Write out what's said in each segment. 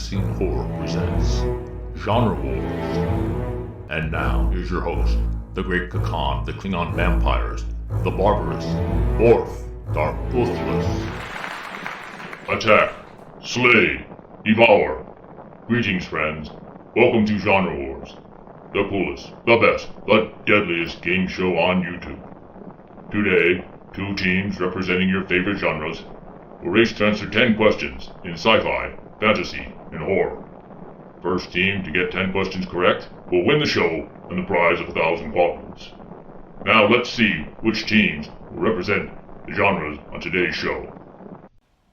Fantasy Horror presents Genre Wars. And now, here's your host, the Great Kakan, the Klingon Vampires, the Barbarous, Orf, Dark Toothless. Attack, slay, devour. Greetings, friends. Welcome to Genre Wars, the coolest, the best, the deadliest game show on YouTube. Today, two teams representing your favorite genres will race to answer 10 questions in sci-fi, fantasy, and horror. First team to get 10 questions correct will win the show and the prize of 1,000 quadrants. Now let's see which teams will represent the genres on today's show.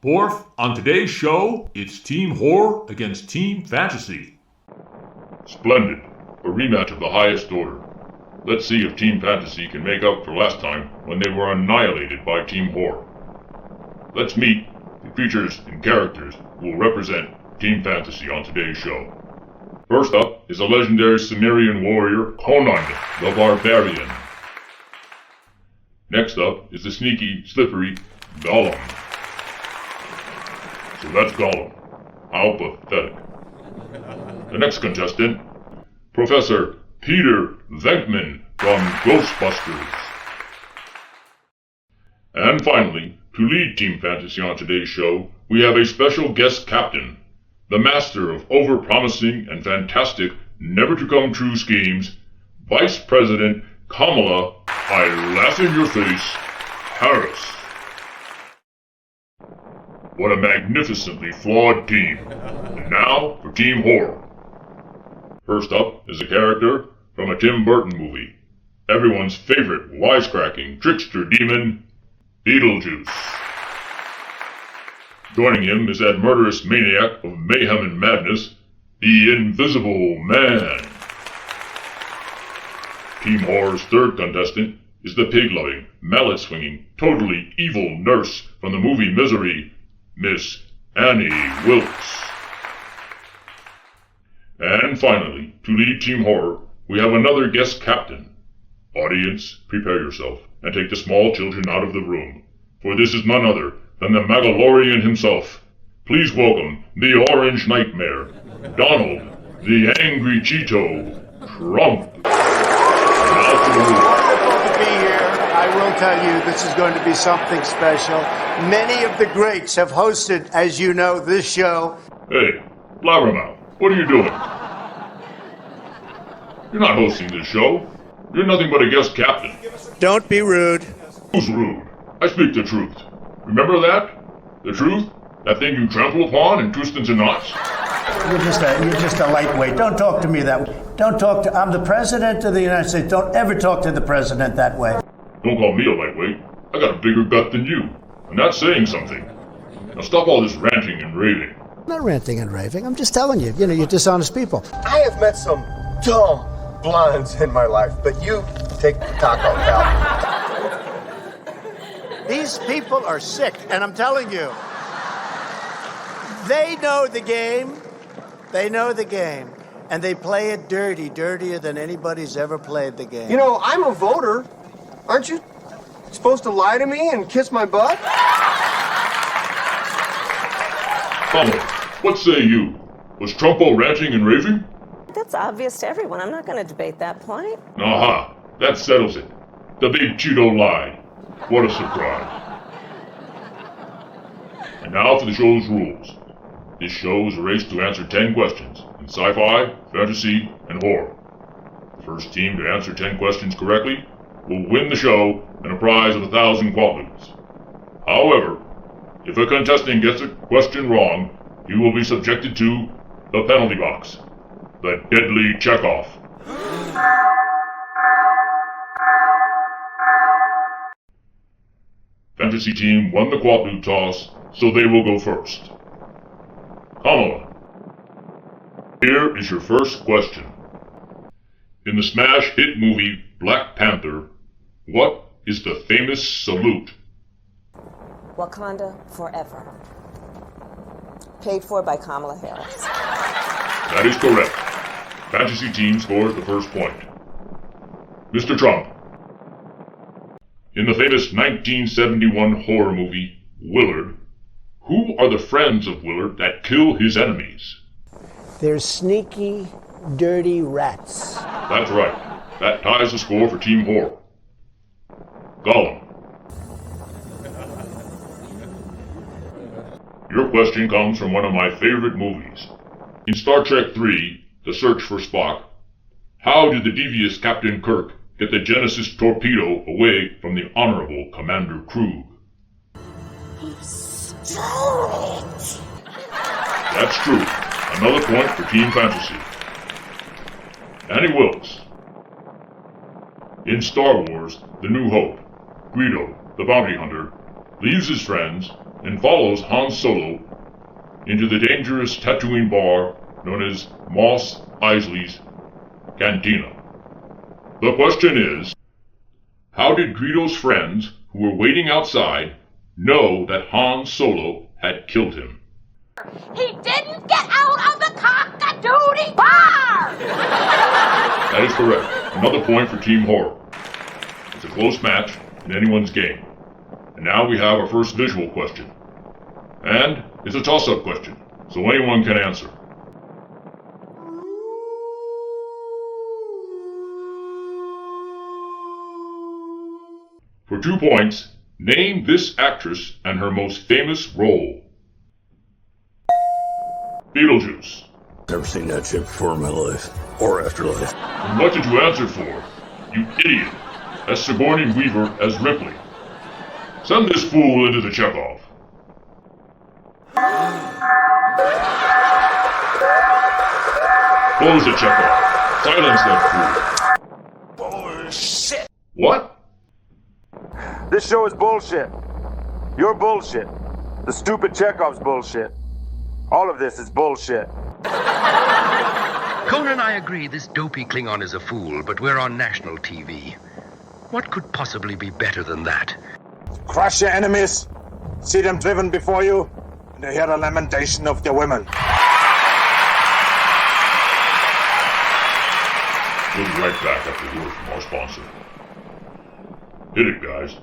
Borf, on today's show, it's Team Horror against Team Fantasy. Splendid. A rematch of the highest order. Let's see if Team Fantasy can make up for last time when they were annihilated by Team Horror. Let's meet the creatures and characters who will represent Team Fantasy on today's show. First up is the legendary Sumerian warrior Conan the Barbarian. Next up is the sneaky, slippery Gollum. So that's Gollum. How pathetic. The next contestant, Professor Peter Venkman from Ghostbusters. And finally, to lead Team Fantasy on today's show, we have a special guest captain, the master of over-promising and fantastic, never-to-come-true schemes, Vice President Kamala, I laugh in your face, Harris. What a magnificently flawed team. And now for Team Horror. First up is a character from a Tim Burton movie, everyone's favorite wisecracking trickster demon, Beetlejuice. Joining him is that murderous maniac of mayhem and madness, the Invisible Man. Team Horror's third contestant is the pig-loving, mallet-swinging, totally evil nurse from the movie Misery, Miss Annie Wilkes. And finally, to lead Team Horror, we have another guest captain. Audience, prepare yourself and take the small children out of the room, for this is none other than the Magalorian himself. Please welcome the Orange Nightmare, Donald, the Angry Cheeto, Trump. Wonderful to be here. I will tell you, this is going to be something special. Many of the greats have hosted, as you know, this show. Hey, Blabbermouth, what are you doing? You're not hosting this show. You're nothing but a guest captain. Don't be rude. Who's rude? I speak the truth. Remember that? The truth? That thing you trample upon and twist into knots? You're just a lightweight. Don't talk to me that way. I'm the president of the United States. Don't ever talk to the president that way. Don't call me a lightweight. I got a bigger gut than you. And that's saying something. Now stop all this ranting and raving. I'm not ranting and raving. I'm just telling you, you're dishonest people. I have met some dumb blondes in my life, but you take the taco, pal. These people are sick, and I'm telling you. They know the game. They know the game. And they play it dirty, dirtier than anybody's ever played the game. You know, I'm a voter. Aren't you supposed to lie to me and kiss my butt? Kamala, what say you? Was Trumpo ranting and raving? That's obvious to everyone. I'm not going to debate that point. Aha, that settles it. The big Cheeto lied. What a surprise. And now for the show's rules. This show is a race to answer 10 questions in sci-fi, fantasy, and horror. The first team to answer 10 questions correctly will win the show and a prize of 1,000 quadrants. However, if a contestant gets a question wrong, he will be subjected to the penalty box, the deadly checkoff. Fantasy team won the quadloot toss, so they will go first. Kamala, here is your first question. In the smash hit movie Black Panther, what is the famous salute? Wakanda forever. Paid for by Kamala Harris. That is correct. Fantasy team scores the first point. Mr. Trump, in the famous 1971 horror movie Willard, who are the friends of Willard that kill his enemies? They're sneaky, dirty rats. That's right. That ties the score for Team Horror. Gollum. Your question comes from one of my favorite movies. In Star Trek III, The Search for Spock, how did the devious Captain Kirk get the Genesis torpedo away from the Honorable Commander Krug? He stole it! That's true. Another point for Team Fantasy. Annie Wilkes. In Star Wars, The New Hope, Greedo, the bounty hunter, leaves his friends and follows Han Solo into the dangerous Tatooine bar known as Mos Eisley's Cantina. The question is, how did Greedo's friends, who were waiting outside, know that Han Solo had killed him? He didn't get out of the cock-a-doodle bar! That is correct. Another point for Team Horror. It's a close match in anyone's game. And now we have our first visual question. And it's a toss-up question, so anyone can answer. For 2 points, name this actress and her most famous role. Beetlejuice. Never seen that chick before in my life, or afterlife. And what did you answer for? You idiot. That's Sigourney Weaver as Ripley. Send this fool into the Chekhov. Close the Chekhov. Silence that fool. Bullshit. What? This show is bullshit. You're bullshit. The stupid Chekhov's bullshit. All of this is bullshit. Conan, I agree, this dopey Klingon is a fool, but we're on national TV. What could possibly be better than that? Crush your enemies. See them driven before you, and hear the lamentation of their women. We'll be right back after a word from our sponsor. Hit it, guys.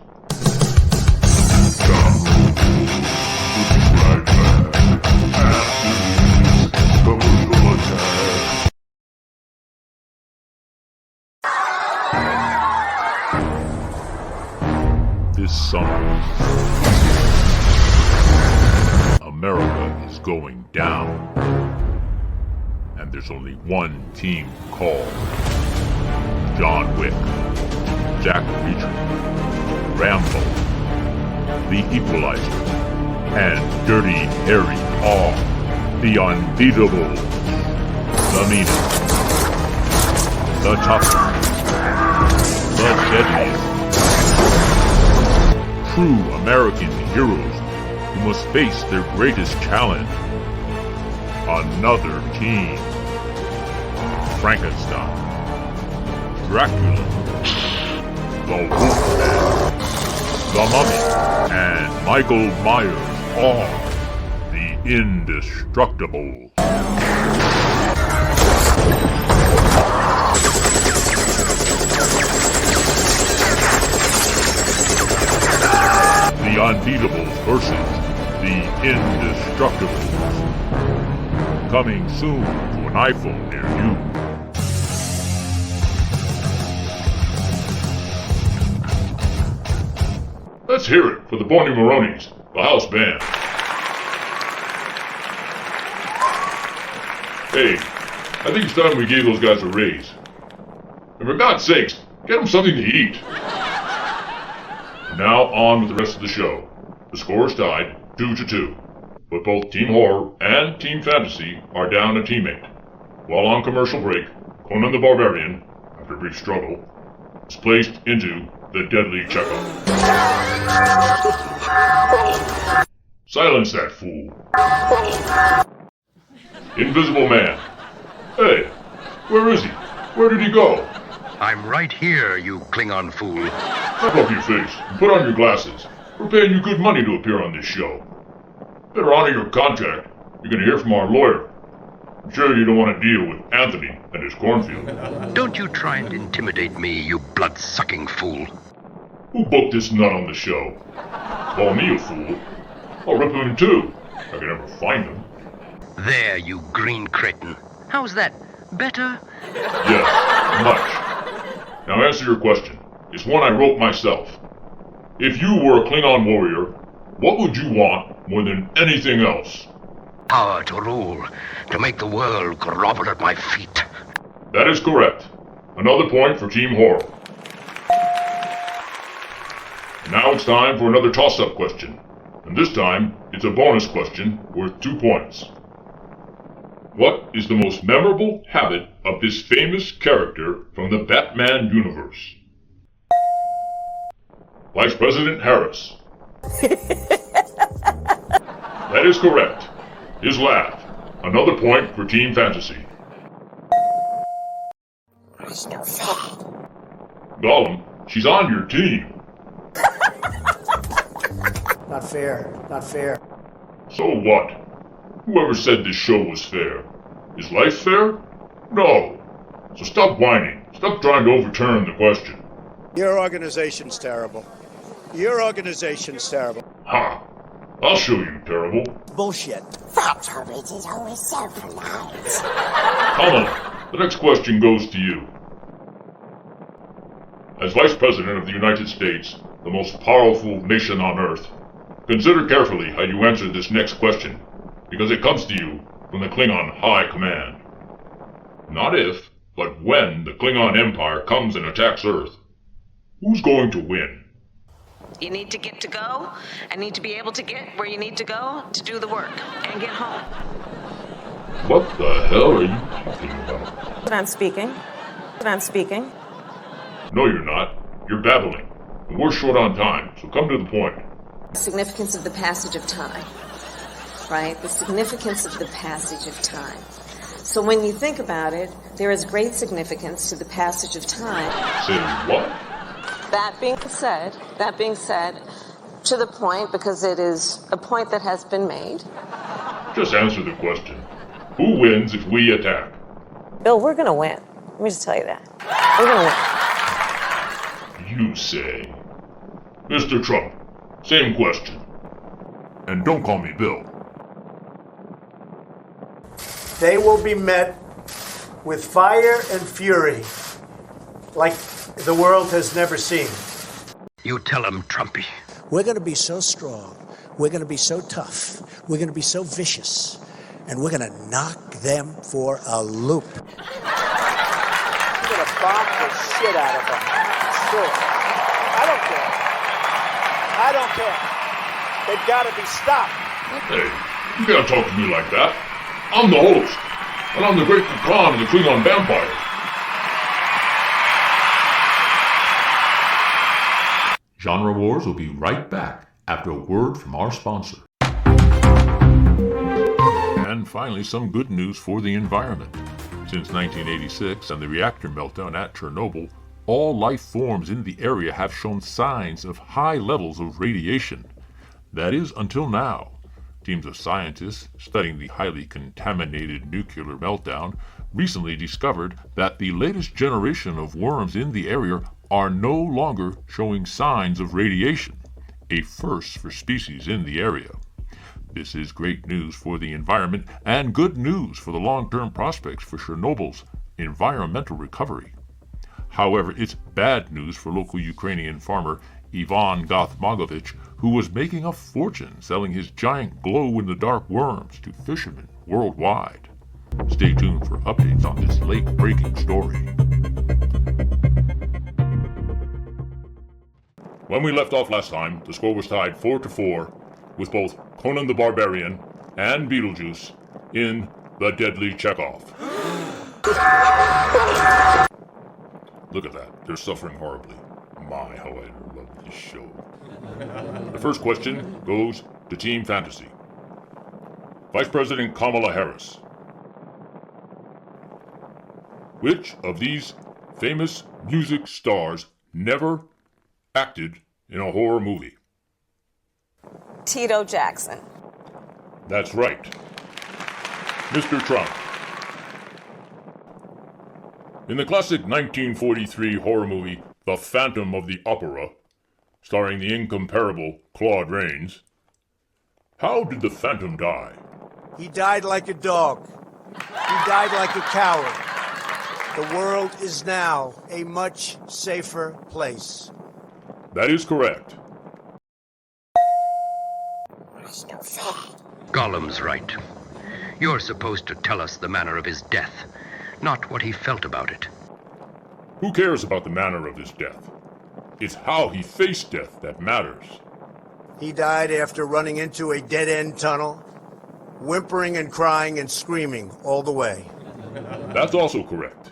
We'll be right back after commercial attack. This summer, America is going down, and there's only one team called John Wick, Jack Reacher, Rambo, The Equalizer, and Dirty Harry are the unbeatable, the meanest, the toughest, the deadliest. True American heroes who must face their greatest challenge. Another team. Frankenstein, Dracula, the Wolfman, the Mummy, and Michael Myers are the indestructible. The Unbeatables versus the Indestructibles. Coming soon to an iPhone near you. Let's hear it for the Boney Maronis, the house band. Hey, I think it's time we gave those guys a raise. And for God's sakes, get them something to eat. Now on with the rest of the show. The score is tied 2-2, but both Team Horror and Team Fantasy are down a teammate. While on commercial break, Conan the Barbarian, after a brief struggle, is placed into the deadly Chekhov. Silence that fool. Invisible Man. Hey, where is he? Where did he go? I'm right here, you Klingon fool. Wrap up your face and put on your glasses. We're paying you good money to appear on this show. Better honor your contract. You're gonna hear from our lawyer. I'm sure you don't want to deal with Anthony and his cornfield. Don't you try and intimidate me, you blood-sucking fool. Who booked this nut on the show? Call me a fool. I'll rip him in two, if I can ever find him. There, you green cretin. How's that? Better? Yes, much. Now answer your question. It's one I wrote myself. If you were a Klingon warrior, what would you want more than anything else? Power to rule, to make the world grovel at my feet. That is correct. Another point for Team Horror. Now it's time for another toss-up question. And this time, it's a bonus question worth 2 points. What is the most memorable habit of this famous character from the Batman universe? Vice President Harris. That is correct. His laugh. Another point for Team Fantasy. There's no fair. Gollum, she's on your team. Not fair. Not fair. So what? Whoever said this show was fair? Is life fair? No. So stop whining. Stop trying to overturn the question. Your organization's terrible. Your organization's terrible. Ha! I'll show you, terrible. Bullshit. That always is always so polite. Kamala, the next question goes to you. As Vice President of the United States, the most powerful nation on Earth, consider carefully how you answer this next question, because it comes to you from the Klingon High Command. Not if, but when the Klingon Empire comes and attacks Earth, who's going to win? You need to get to go, and need to be able to get where you need to go to do the work and get home. What the hell are you talking about? But I'm speaking. No, you're not. You're babbling. And we're short on time, so come to the point. The significance of the passage of time, right? The significance of the passage of time. So when you think about it, there is great significance to the passage of time. Say what? That being said, to the point, because it is a point that has been made. Just answer the question. Who wins if we attack? Bill, we're gonna win. Let me just tell you that. We're gonna win. You say. Mr. Trump, same question. And don't call me Bill. They will be met with fire and fury like the world has never seen. You tell him, Trumpy. We're going to be so strong. We're going to be so tough. We're going to be so vicious. And we're going to knock them for a loop. You're going to bomb the shit out of them. Sure. I don't care. They've got to be stopped. Hey, you can't talk to me like that. I'm the host. And I'm the great Khan of the Klingon vampire. Genre Wars will be right back after a word from our sponsor. And finally, some good news for the environment. Since 1986 and the reactor meltdown at Chernobyl, all life forms in the area have shown signs of high levels of radiation. That is, until now. Teams of scientists studying the highly contaminated nuclear meltdown recently discovered that the latest generation of worms in the area are no longer showing signs of radiation, a first for species in the area. This is great news for the environment and good news for the long-term prospects for Chernobyl's environmental recovery. However, it's bad news for local Ukrainian farmer Ivan Gothmagovich, who was making a fortune selling his giant glow-in-the-dark worms to fishermen worldwide. Stay tuned for updates on this late-breaking story. When we left off last time, the score was tied 4-4, with both Conan the Barbarian and Beetlejuice in The Deadly Checkoff. Look at that, they're suffering horribly. My, how I love this show. The first question goes to Team Fantasy. Vice President Kamala Harris. Which of these famous music stars never acted in a horror movie? Tito Jackson. That's right. Mr. Trump. In the classic 1943 horror movie The Phantom of the Opera, starring the incomparable Claude Rains, how did the Phantom die? He died like a dog. He died like a coward. The world is now a much safer place. That is correct. Gollum's right. You're supposed to tell us the manner of his death, not what he felt about it. Who cares about the manner of his death? It's how he faced death that matters. He died after running into a dead-end tunnel, whimpering and crying and screaming all the way. That's also correct.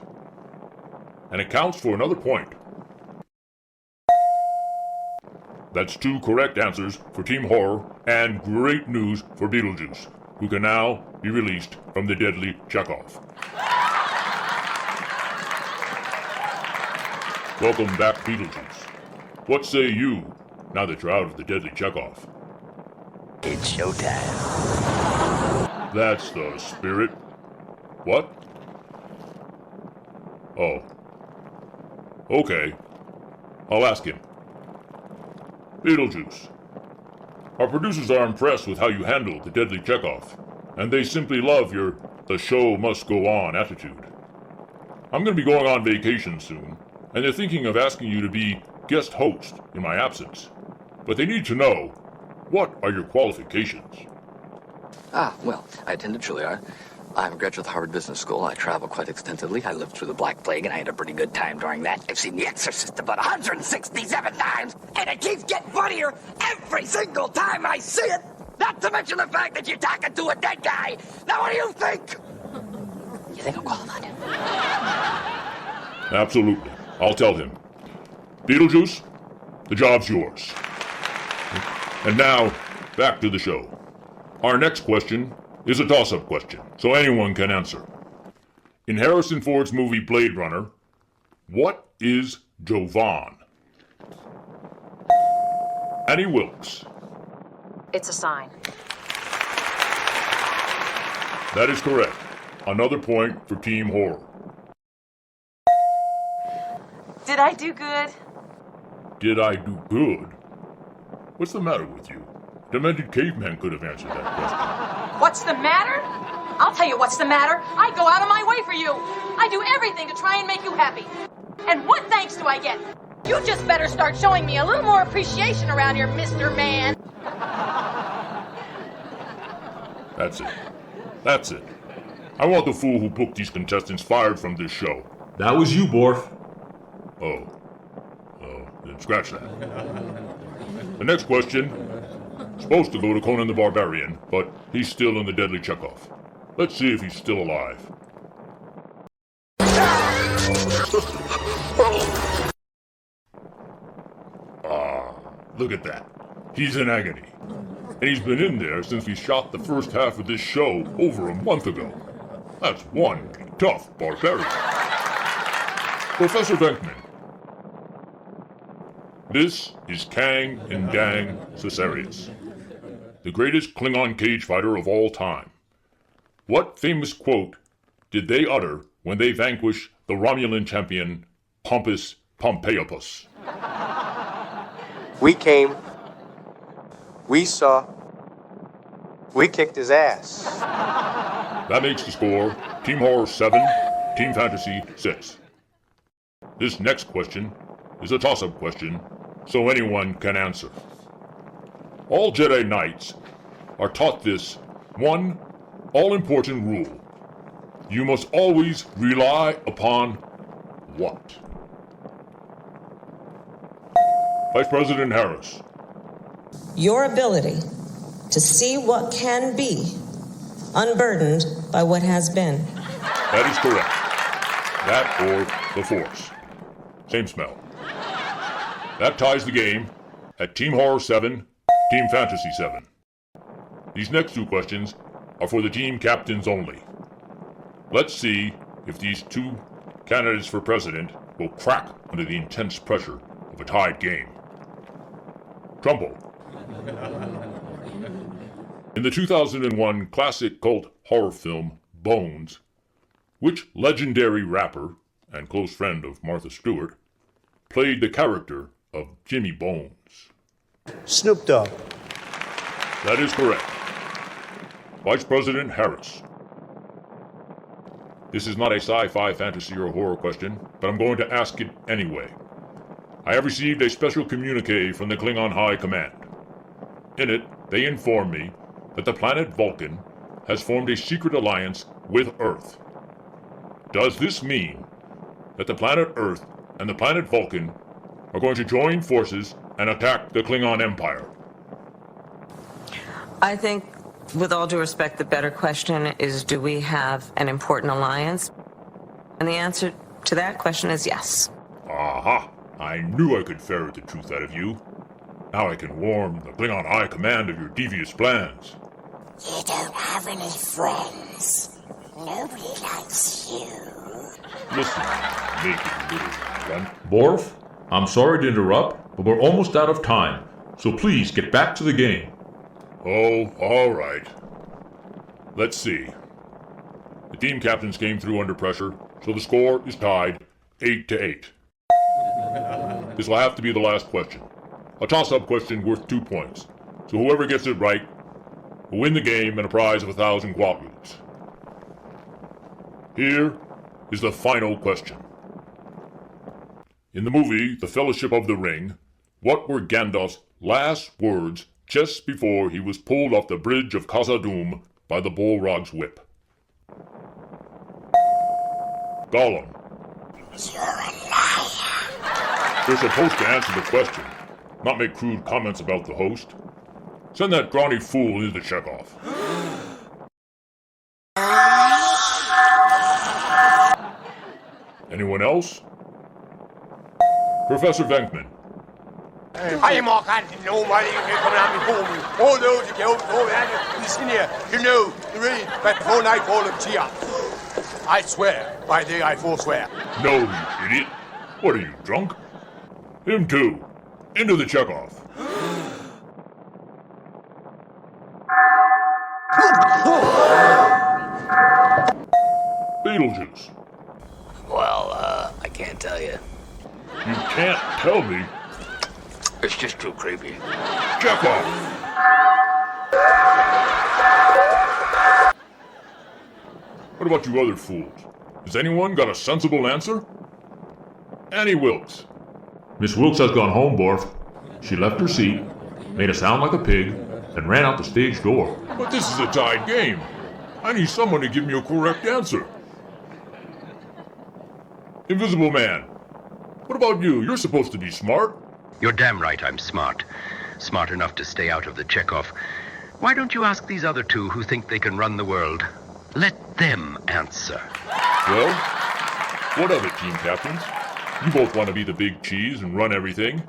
And it counts for another point. That's 2 correct answers for Team Horror, and great news for Beetlejuice, who can now be released from the deadly Chekhov. Welcome back, Beetlejuice. What say you, now that you're out of the deadly Chekhov? It's showtime. That's the spirit. What? Oh. Okay. I'll ask him. Beetlejuice. Our producers are impressed with how you handle the deadly Chekhov, and they simply love your "the show must go on" attitude. I'm going to be going on vacation soon, and they're thinking of asking you to be guest host in my absence. But they need to know, what are your qualifications? Well, I attended Juilliard. I'm a graduate of Harvard Business School. I travel quite extensively. I lived through the Black Plague, and I had a pretty good time during that. I've seen The Exorcist about 167 times, and it keeps getting funnier every single time I see it. Not to mention the fact that you're talking to a dead guy. Now, what do you think? You think I'm qualified? Absolutely. I'll tell him. Beetlejuice, the job's yours. And now, back to the show. Our next question is a toss-up question, so anyone can answer. In Harrison Ford's movie Blade Runner, what is Jovan? Annie Wilkes. It's a sign. That is correct. Another point for Team Horror. Did I do good? Did I do good? What's the matter with you? Demented caveman could have answered that question. What's the matter? I'll tell you what's the matter. I go out of my way for you. I do everything to try and make you happy. And what thanks do I get? You just better start showing me a little more appreciation around here, Mr. Man. That's it. That's it. I want the fool who booked these contestants fired from this show. That was you, Borf. Oh, then scratch that. The next question, supposed to go to Conan the Barbarian, but he's still in the deadly Chekhov. Let's see if he's still alive. Look at that. He's in agony. And he's been in there since we shot the first half of this show over a month ago. That's one tough barbarian. Professor Venkman. This is Kang and Dang Caesarius, the greatest Klingon cage fighter of all time. What famous quote did they utter when they vanquished the Romulan champion Pompus Pompeiopus? We came, we saw, we kicked his ass. That makes the score Team Horror 7, Team Fantasy 6. This next question is a toss-up question, so anyone can answer. All Jedi Knights are taught this one all-important rule. You must always rely upon what? Vice President Harris. Your ability to see what can be, unburdened by what has been. That is correct. That or the Force. Same smell. That ties the game at Team Horror 7, Team Fantasy 7. These next two questions are for the team captains only. Let's see if these two candidates for president will crack under the intense pressure of a tied game. Trumbo. In the 2001 classic cult horror film Bones, which legendary rapper and close friend of Martha Stewart played the character of Jimmy Bones? Snoop Dogg. That is correct. Vice President Harris. This is not a sci-fi fantasy or horror question, but I'm going to ask it anyway. I have received a special communique from the Klingon High Command. In it, they inform me that the planet Vulcan has formed a secret alliance with Earth. Does this mean that the planet Earth and the planet Vulcan are going to join forces and attack the Klingon Empire? I think, with all due respect, the better question is, do we have an important alliance? And the answer to that question is yes. Aha! I knew I could ferret the truth out of you. Now I can warn the Klingon High Command of your devious plans. You don't have any friends. Nobody likes you. Listen, naked little cunt. Borf, I'm sorry to interrupt, but we're almost out of time, so please get back to the game. Oh, all right. Let's see. The team captains came through under pressure, so the score is tied 8-8. This will have to be the last question. A toss-up question worth 2 points. So whoever gets it right will win the game and a prize of 1,000 quadruples. Here is the final question. In the movie The Fellowship of the Ring, what were Gandalf's last words just before he was pulled off the bridge of Khazad-dûm by the Balrog's whip? Gollum. You're a liar. You're supposed to answer the question, not make crude comments about the host. Send that brawny fool into the checkoff. Anyone else? Professor Venkman. Hey, Mark, nobody can come out before me. All those who go before me, listen here, you know, you read, but before nightfall of Chia. I swear, by thee I forswear. No, you idiot. What are you, drunk? Him too. Into the checkoff. Beetlejuice. Well, I can't tell you. You can't tell me? It's just too creepy. Checkoff. What about you other fools? Has anyone got a sensible answer? Annie Wilkes. Miss Wilkes has gone home, Borf. She left her seat, made a sound like a pig, and ran out the stage door. But this is a tied game. I need someone to give me a correct answer. Invisible Man. What about you? You're supposed to be smart. You're damn right I'm smart. Smart enough to stay out of the checkoff. Why don't you ask these other two who think they can run the world? Let them answer. Well, what of it, team captains? You both want to be the big cheese and run everything.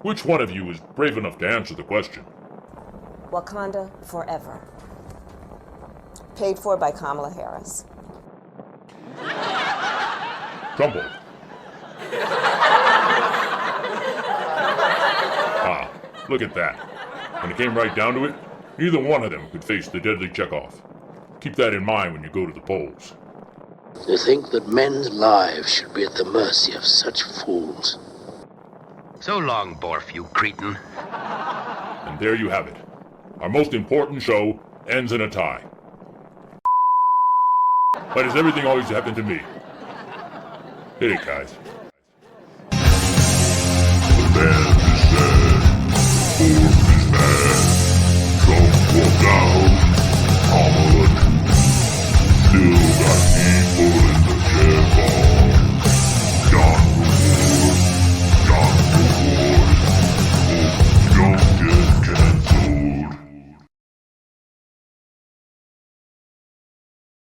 Which one of you is brave enough to answer the question? Wakanda forever. Paid for by Kamala Harris. Trumbull. Ah, look at that. When it came right down to it, neither one of them could face the deadly checkoff. Keep that in mind when you go to the polls. To think that men's lives should be at the mercy of such fools. So long, Borf, you cretin. And there you have it. Our most important show ends in a tie. Why does everything always happen to me? Hit it, guys. The man is dead. Borf is mad. Trump walked out. Kamala still got